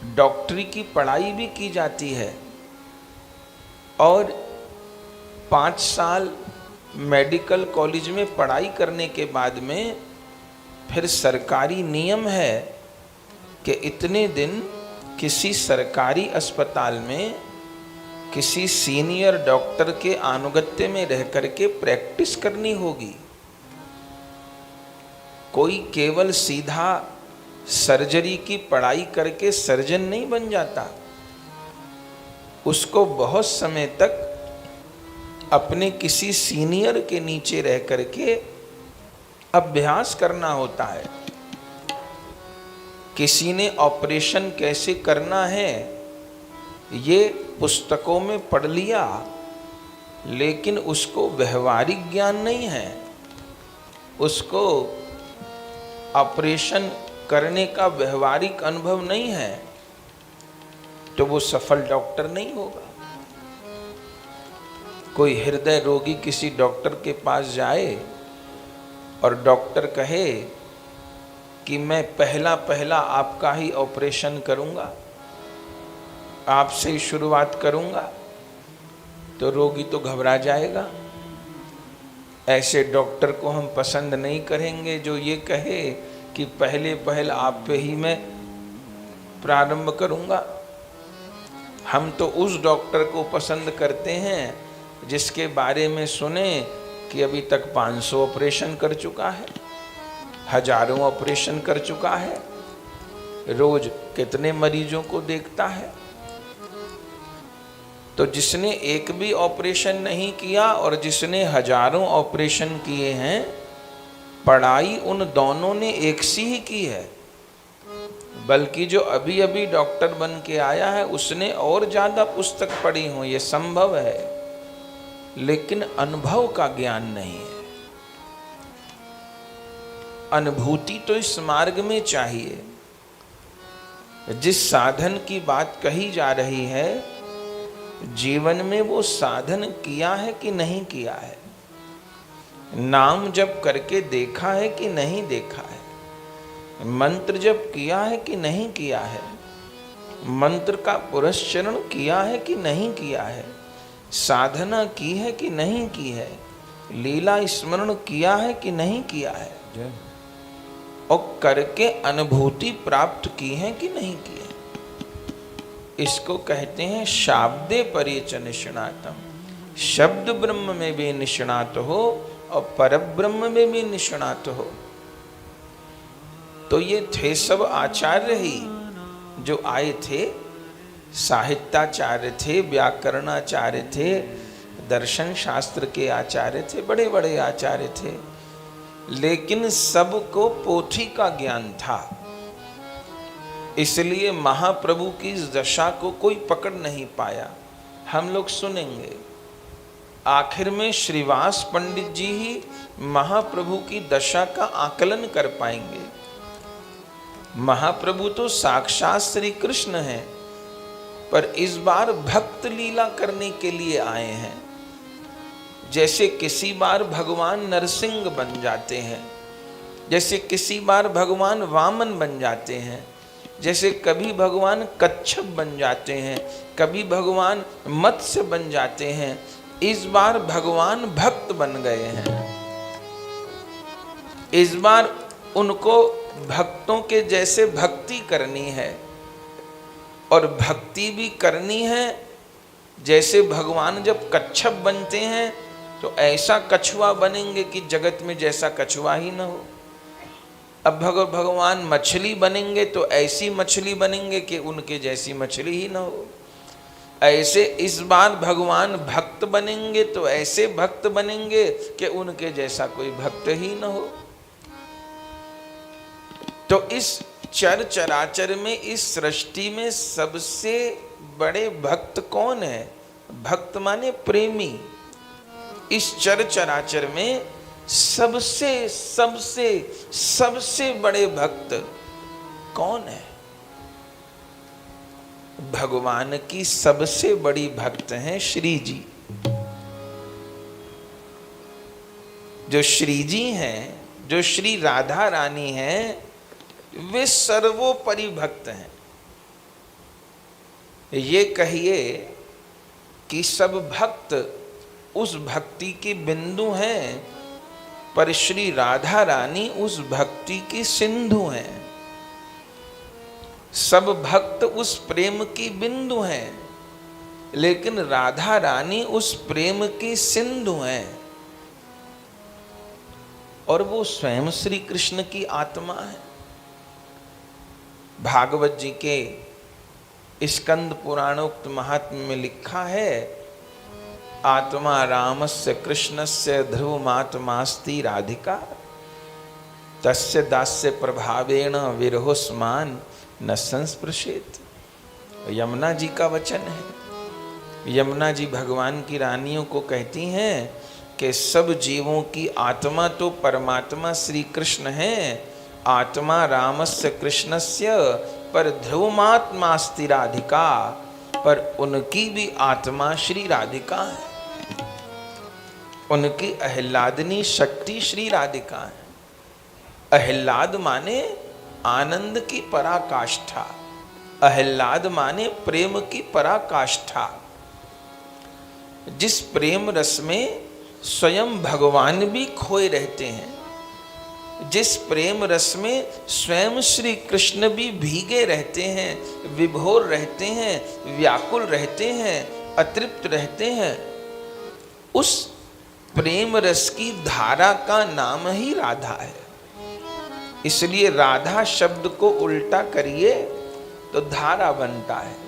डॉक्टरी की पढ़ाई भी की जाती है और 5 साल मेडिकल कॉलेज में पढ़ाई करने के बाद में फिर सरकारी नियम है कि इतने दिन किसी सरकारी अस्पताल में किसी सीनियर डॉक्टर के अनुगत्य में रह करके प्रैक्टिस करनी होगी। कोई केवल सीधा सर्जरी की पढ़ाई करके सर्जन नहीं बन जाता, उसको बहुत समय तक अपने किसी सीनियर के नीचे रह करके अभ्यास करना होता है। किसी ने ऑपरेशन कैसे करना है ये पुस्तकों में पढ़ लिया, लेकिन उसको व्यवहारिक ज्ञान नहीं है, उसको ऑपरेशन करने का व्यवहारिक अनुभव नहीं है, तो वो सफल डॉक्टर नहीं होगा। कोई हृदय रोगी किसी डॉक्टर के पास जाए और डॉक्टर कहे कि मैं पहला आपका ही ऑपरेशन करूंगा, आपसे ही शुरुआत करूंगा, तो रोगी तो घबरा जाएगा। ऐसे डॉक्टर को हम पसंद नहीं करेंगे जो ये कहे कि पहले आप पे ही मैं प्रारंभ करूंगा। हम तो उस डॉक्टर को पसंद करते हैं जिसके बारे में सुने कि अभी तक 500 ऑपरेशन कर चुका है, हजारों ऑपरेशन कर चुका है, रोज कितने मरीजों को देखता है। तो जिसने एक भी ऑपरेशन नहीं किया और जिसने हजारों ऑपरेशन किए हैं, पढ़ाई उन दोनों ने एक सी ही की है। बल्कि जो अभी अभी डॉक्टर बन के आया है उसने और ज्यादा पुस्तक पढ़ी हो, ये संभव है, लेकिन अनुभव का ज्ञान नहीं है। अनुभूति तो इस मार्ग में चाहिए। जिस साधन की बात कही जा रही है, जीवन में वो साधन किया है कि नहीं किया है, नाम जप करके देखा है कि नहीं देखा है, मंत्र जप किया है कि नहीं किया है, मंत्र का पुरस्चरण किया है कि नहीं किया है, साधना की है कि नहीं की है, लीला स्मरण किया है कि नहीं किया है, और करके अनुभूति प्राप्त की है कि नहीं की है। इसको कहते हैं शाब्दे परेच निष्णातम। शब्द ब्रह्म में भी निष्णात हो और परब्रह्म में भी निष्णात हो। तो ये थे सब आचार्य ही जो आए थे, साहित्याचार्य थे, व्याकरणाचार्य थे, दर्शन शास्त्र के आचार्य थे, बड़े बड़े आचार्य थे, लेकिन सबको पोथी का ज्ञान था। इसलिए महाप्रभु की इस दशा को कोई पकड़ नहीं पाया। हम लोग सुनेंगे आखिर में श्रीवास पंडित जी ही महाप्रभु की दशा का आकलन कर पाएंगे। महाप्रभु तो साक्षात श्री कृष्ण हैं, पर इस बार भक्त लीला करने के लिए आए हैं। जैसे किसी बार भगवान नरसिंह बन जाते हैं, जैसे किसी बार भगवान वामन बन जाते हैं, जैसे कभी भगवान कच्छप बन जाते हैं, कभी भगवान मत्स्य बन जाते हैं, इस बार भगवान भक्त बन गए हैं। इस बार उनको भक्तों के जैसे भक्ति करनी है, और भक्ति भी करनी है जैसे भगवान जब कच्छप बनते हैं तो ऐसा कछुआ बनेंगे कि जगत में जैसा कछुआ ही न हो। अब भगवान मछली बनेंगे तो ऐसी मछली बनेंगे कि उनके जैसी मछली ही न हो। ऐसे इस बार भगवान भक्त बनेंगे तो ऐसे भक्त बनेंगे कि उनके जैसा कोई भक्त ही न हो। तो इस चर चराचर में, इस सृष्टि में सबसे बड़े भक्त कौन है? भक्त माने प्रेमी। इस चर चराचर में सबसे सबसे सबसे बड़े भक्त कौन है? भगवान की सबसे बड़ी भक्त हैं श्री जी। जो श्री जी हैं, जो श्री राधा रानी हैं, वे सर्वोपरि भक्त हैं। ये कहिए कि सब भक्त उस भक्ति के बिंदु हैं, पर श्री राधा रानी उस भक्ति की सिंधु हैं। सब भक्त उस प्रेम की बिंदु हैं, लेकिन राधा रानी उस प्रेम की सिंधु हैं। और वो स्वयं श्री कृष्ण की आत्मा है। भागवत जी के स्कंद पुराणोक्त महात्म्य में लिखा है, आत्मा रामस्य कृष्णस्य ध्रुवमात्मास्ति राधिका तस्य दास्य प्रभावेण विरहोस्मान न संस्पृशेत। यमुना जी का वचन है। यमुना जी भगवान की रानियों को कहती हैं कि सब जीवों की आत्मा तो परमात्मा श्री कृष्ण है, आत्मा रामस्य कृष्णस्य पर ध्रुवमात्मास्ति राधिका, पर उनकी भी आत्मा श्री राधिका है। उनकी अहिलादनी शक्ति श्री राधिका है। अहिलाद माने आनंद की पराकाष्ठा, अहिलाद माने प्रेम की पराकाष्ठा। जिस प्रेम रस में स्वयं भगवान भी खोए रहते हैं, जिस प्रेम रस में स्वयं श्री कृष्ण भी भीगे रहते हैं, विभोर रहते हैं, व्याकुल रहते हैं, अतृप्त रहते हैं, उस प्रेम रस की धारा का नाम ही राधा है। इसलिए राधा शब्द को उल्टा करिए तो धारा बनता है।